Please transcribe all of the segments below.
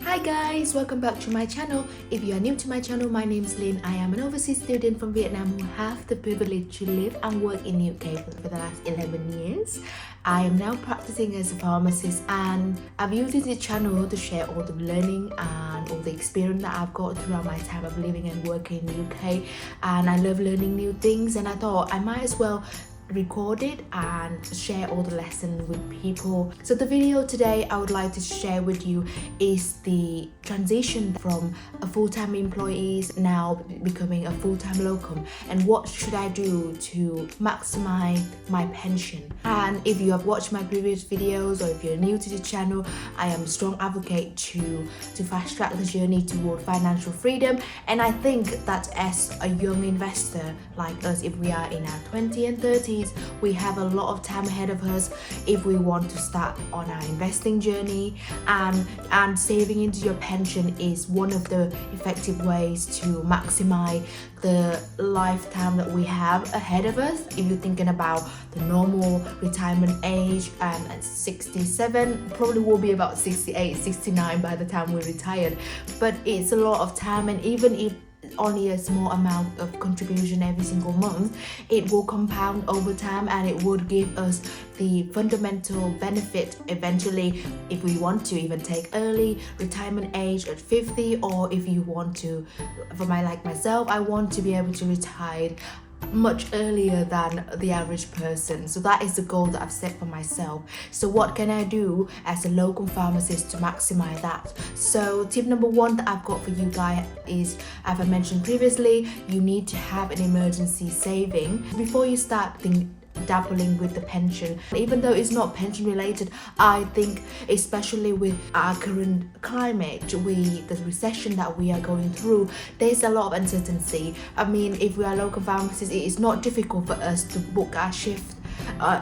Hi guys, welcome back to my channel. If you are new to my channel, my name is Lynn. I am an overseas student from Vietnam who have the privilege to live and work in UK for the last 11 years. I am now practicing as a pharmacist and I've used this channel to share all the learning and all the experience that I've got throughout my time of living and working in the UK. And I love learning new things, and I thought I might as well record it and share all the lessons with people. So the video today I would like to share with you is the transition from a full-time employee now becoming a full-time locum, and what should I do to maximize my pension. And if you have watched my previous videos or if you're new to the channel, I am a strong advocate to fast track the journey toward financial freedom. And I think that as a young investor like us, if we are in our 20s and 30s, we have a lot of time ahead of us if we want to start on our investing journey, and saving into your pension is one of the effective ways to maximize the lifetime that we have ahead of us. If you're thinking about the normal retirement age, and at 67, probably will be about 68, 69 by the time we're retired, but it's a lot of time. And even if only a small amount of contribution every single month, it will compound over time, and it would give us the fundamental benefit eventually if we want to even take early retirement age at 50, or if you want to, for myself, I want to be able to retire much earlier than the average person. So that is the goal that I've set for myself. So what can I do as a locum pharmacist to maximize that? So tip number one that I've got for you guys is, as I mentioned previously, you need to have an emergency saving before you start dabbling with the pension. Even though it's not pension related, I think especially with our current climate, the recession that we are going through, there's a lot of uncertainty. I mean, if we are local pharmacists, it is not difficult for us to book our shift.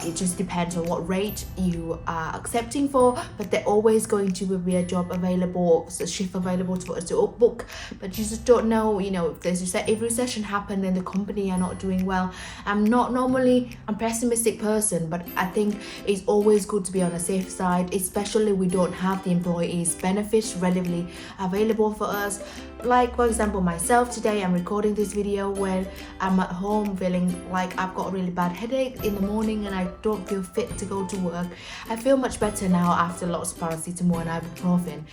It just depends on what rate you are accepting for, but they're always going to be a job available, a shift available for us to book. But you just don't know, if recession happen and the company are not doing well. I'm a pessimistic person, but I think it's always good to be on a safe side, especially we don't have the employees benefits readily available for us. Like, for example, myself today, I'm recording this video when I'm at home feeling like I've got a really bad headache in the morning and I don't feel fit to go to work. I feel much better now after lots of paracetamol and ibuprofen.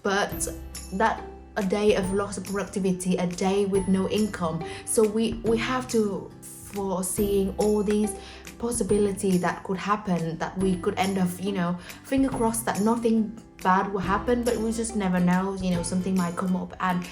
But that a day of loss of productivity, a day with no income. So we have to foreseeing all these possibilities that could happen, that we could end up, finger crossed that nothing bad will happen, but we just never know, something might come up, and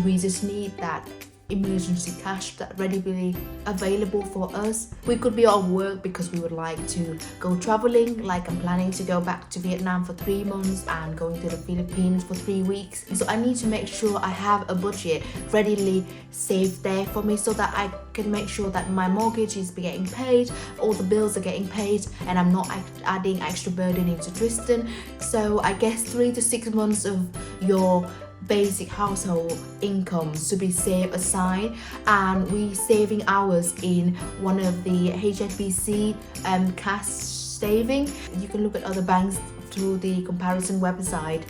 we just need that emergency cash that readily available for us. We could be on work because we would like to go traveling, like I'm planning to go back to Vietnam for 3 months and going to the Philippines for 3 weeks. So I need to make sure I have a budget readily saved there for me, so that I can make sure that my mortgage is getting paid, all the bills are getting paid, and I'm not adding extra burden into Tristan. So I guess 3 to 6 months of your basic household income to be saved aside, and we saving ours in one of the HSBC cash saving. You can look at other banks through the comparison website,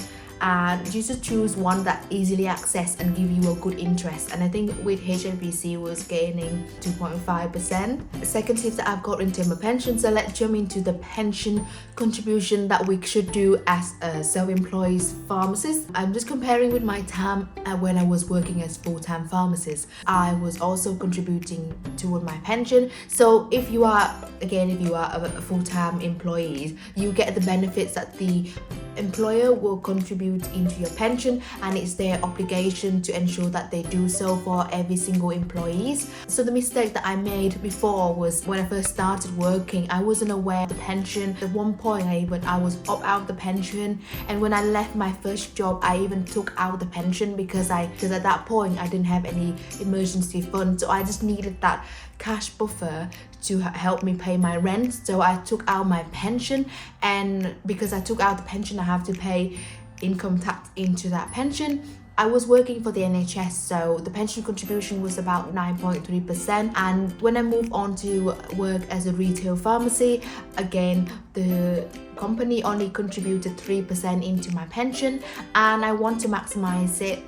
and you just choose one that easily accessed and give you a good interest. And I think with HSBC was gaining 2.5%. The second tip that I've got in terms of pension, so let's jump into the pension contribution that we should do as a self-employed pharmacist. I'm just comparing with my time when I was working as full-time pharmacist. I was also contributing toward my pension. So if you are a full-time employee, you get the benefits that the employer will contribute into your pension, and it's their obligation to ensure that they do so for every single employee. So the mistake that I made before was when I first started working, I wasn't aware of the pension. At one point I was opt out of the pension, and when I left my first job I even took out the pension because at that point I didn't have any emergency fund, so I just needed that cash buffer to help me pay my rent. So I took out my pension, and because I took out the pension I have to pay income tax into that pension. I was working for the NHS, so the pension contribution was about 9.3%. And when I moved on to work as a retail pharmacy, again, the company only contributed 3% into my pension, and I want to maximize it.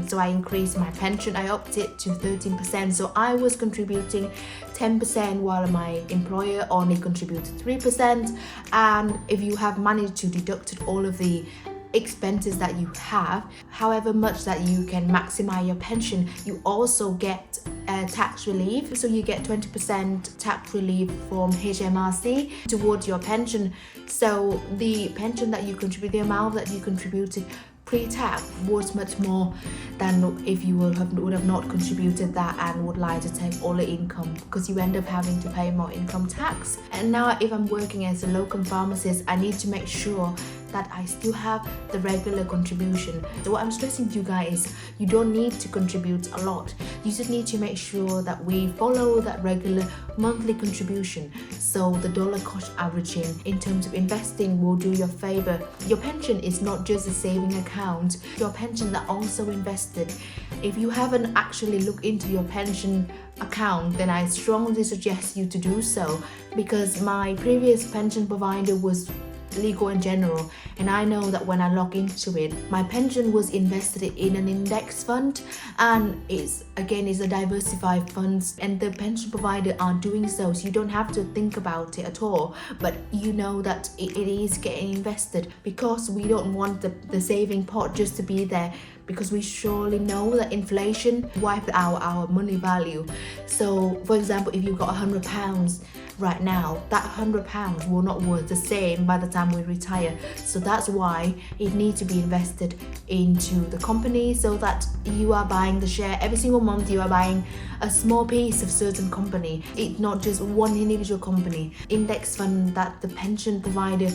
So I increased my pension. I upped it to 13%. So I was contributing 10% while my employer only contributed 3%. And if you have managed to deduct all of the expenses that you have, however much that you can maximize your pension, you also get tax relief. So you get 20% tax relief from HMRC towards your pension. So the pension that you contribute, the amount that you contributed pre-tax was much more than if you would have not contributed that and would like to take all the income, because you end up having to pay more income tax. And now if I'm working as a locum pharmacist, I need to make sure that I still have the regular contribution. So what I'm stressing to you guys is you don't need to contribute a lot. You just need to make sure that we follow that regular monthly contribution. So the dollar cost averaging in terms of investing will do your favor. Your pension is not just a saving account. Your pension are also invested. If you haven't actually looked into your pension account, then I strongly suggest you to do so, because my previous pension provider was Legal and General, and I know that when I log into it, my pension was invested in an index fund, and it's a diversified fund, and the pension provider are doing so you don't have to think about it at all, but you know that it is getting invested, because we don't want the saving pot just to be there, because we surely know that inflation wiped out our money value. So for example, if you've got £100 right now, that £100 will not worth the same by the time we retire. So that's why it needs to be invested into the company, so that you are buying the share every single month. You are buying a small piece of certain company. It's not just one individual company. Index fund that the pension provider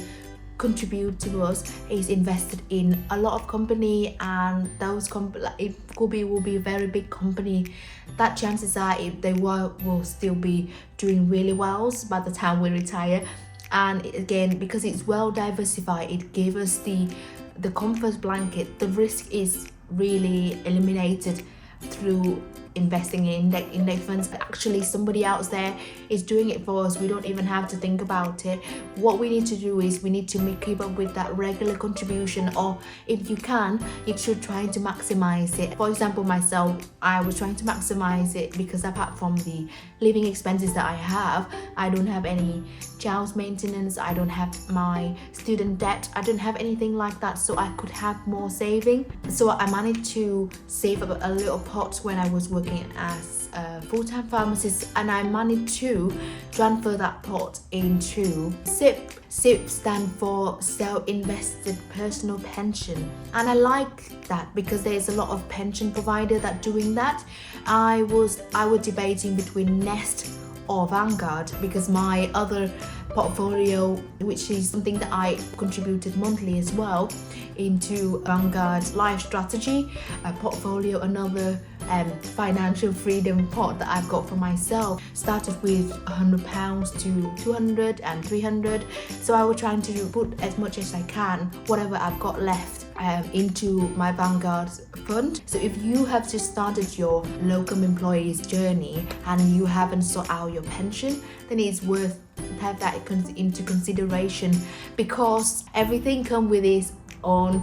contribute to us is invested in a lot of company, and those it will be a very big company that chances are they will still be doing really well by the time we retire. And again, because it's well diversified, it gives us the comfort blanket. The risk is really eliminated through investing in index funds. Actually, somebody else there is doing it for us. We don't even have to think about it. What we need to do is we need to keep up with that regular contribution, or if you can, you should try to maximize it. For example, myself, I was trying to maximize it because apart from the living expenses that I have, I don't have any child's maintenance, I don't have my student debt, I don't have anything like that, so I could have more saving. So I managed to save up a little pot when I was working as a full-time pharmacist, and I managed to transfer that pot into SIPP. SIPP stands for self-invested personal pension, and I like that because there's a lot of pension provider that doing that. I was debating between Nest or Vanguard, because my other portfolio, which is something that I contributed monthly as well into Vanguard LifeStrategy, a portfolio, another financial freedom pot that I've got for myself, started with £100 to 200 and 300. So I was trying to put as much as I can, whatever I've got left, into my Vanguard fund. So if you have just started your locum employees journey and you haven't sought out your pension, then it's worth have that into consideration, because everything comes with its own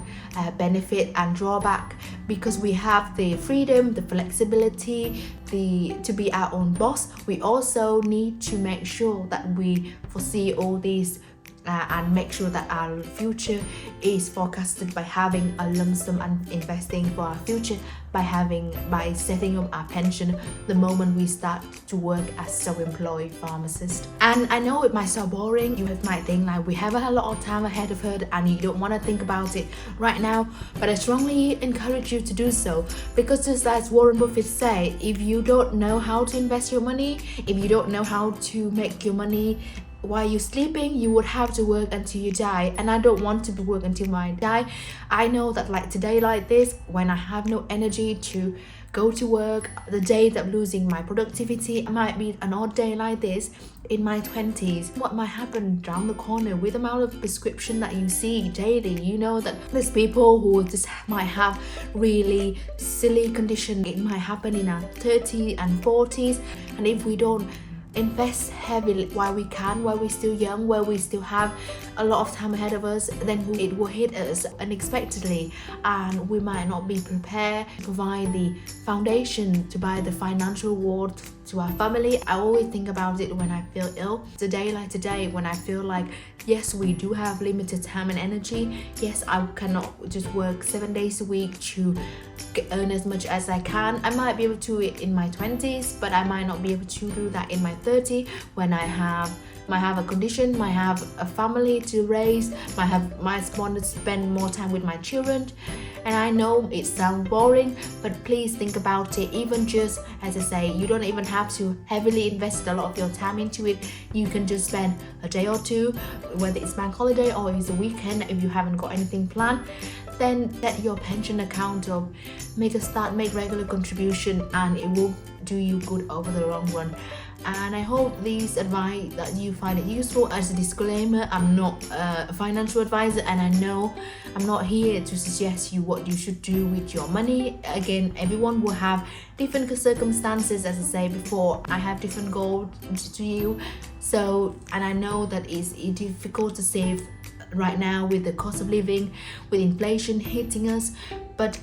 benefit and drawback. Because we have the freedom, the flexibility, to be our own boss, we also need to make sure that we foresee all these and make sure that our future is forecasted by having a lump sum and investing for our future by setting up our pension the moment we start to work as self-employed pharmacist. And I know it might sound boring. You might think like we have a lot of time ahead of us and you don't want to think about it right now, but I strongly encourage you to do so, because just as Warren Buffett said, if you don't know how to invest your money, if you don't know how to make your money while you're sleeping, you would have to work until you die, and I don't want to be work until I die. I know that like today like this, when I have no energy to go to work, the day that I'm losing my productivity, it might be an odd day like this in my 20s. What might happen down the corner with the amount of prescription that you see daily, you know that there's people who just might have really silly condition. It might happen in our 30s and 40s, and if we don't invest heavily while we can, while we're still young, while we still have a lot of time ahead of us, then it will hit us unexpectedly, and we might not be prepared to provide the foundation to buy the financial reward to our family. I always think about it when I feel ill. Today like today, when I feel like yes, we do have limited time and energy, yes, I cannot just work 7 days a week to earn as much as I can. I might be able to do it in my 20s, but I might not be able to do that in my 30s when I might have a condition, might have a family to raise, might want to spend more time with my children. And I know it sounds boring, but please think about it. Even just, as I say, you don't even have to heavily invest a lot of your time into it. You can just spend a day or two, whether it's bank holiday or it's a weekend, if you haven't got anything planned, then set your pension account up, make regular contribution, and it will do you good over the long run. And I hope these advice that you find it useful. As a disclaimer, I'm not a financial advisor, and I know I'm not here to suggest you what you should do with your money. Again, everyone will have different circumstances. As I say before, I have different goals to you. So, and I know that it's difficult to save right now with the cost of living, with inflation hitting us, but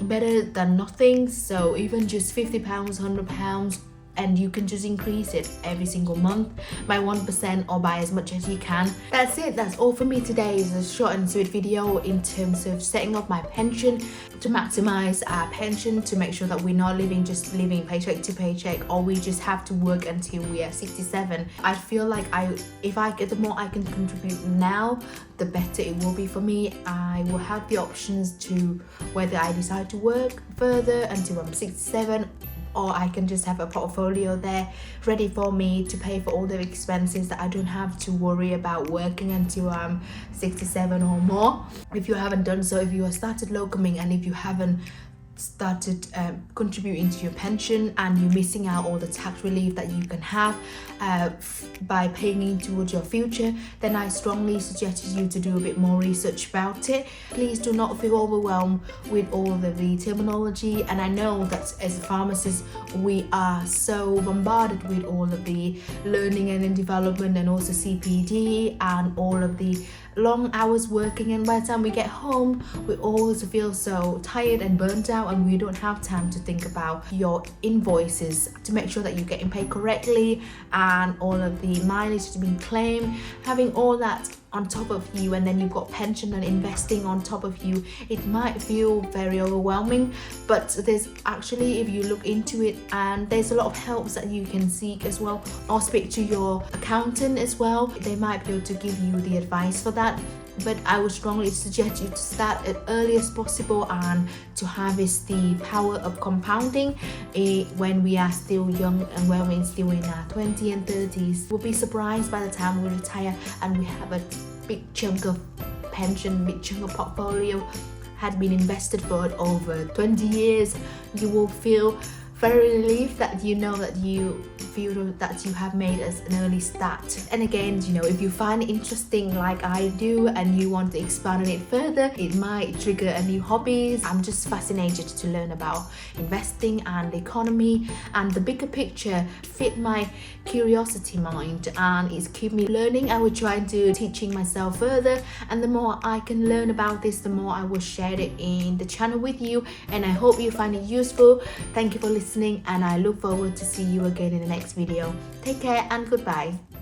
better than nothing. So even just £50, £100, and you can just increase it every single month by 1% or by as much as you can. That's it. That's all for me today. It's a short and sweet video in terms of setting up my pension, to maximize our pension, to make sure that we're not living paycheck to paycheck, or we just have to work until we are 67. I feel like if I get, the more I can contribute now, the better it will be for me. I will have the options to whether I decide to work further until I'm 67, or I can just have a portfolio there ready for me to pay for all the expenses, that I don't have to worry about working until I'm 67 or more. If you haven't done so, if you have started locuming, and if you haven't started contributing to your pension, and you're missing out all the tax relief that you can have by paying in towards your future, then I strongly suggest you to do a bit more research about it. Please do not feel overwhelmed with all of the terminology, and I know that as a pharmacist we are so bombarded with all of the learning and development, and also CPD and all of the long hours working, and by the time we get home we always feel so tired and burnt out, and we don't have time to think about your invoices to make sure that you're getting paid correctly, and all of the mileage to be claimed, having all that on top of you, and then you've got pension and investing on top of you. It might feel very overwhelming, but there's actually, if you look into it, and there's a lot of helps that you can seek as well, or speak to your accountant as well. They might be able to give you the advice for that. But I would strongly suggest you to start as early as possible, and to harvest the power of compounding when we are still young, and when we're still in our 20s and 30s. We'll be surprised by the time we retire and we have a big chunk of pension, big chunk of portfolio had been invested for over 20 years. You will feel very relieved that you know that you feel that you have made as an early start. And again, you know, if you find it interesting like I do, and you want to expand on it further, it might trigger a new hobbies. I'm just fascinated to learn about investing and the economy, and the bigger picture fit my curiosity mind, and it's keep me learning. I will try to teaching myself further, and the more I can learn about this, the more I will share it in the channel with you, and I hope you find it useful. Thank you for listening, and I look forward to see you again in the next video. Take care and goodbye.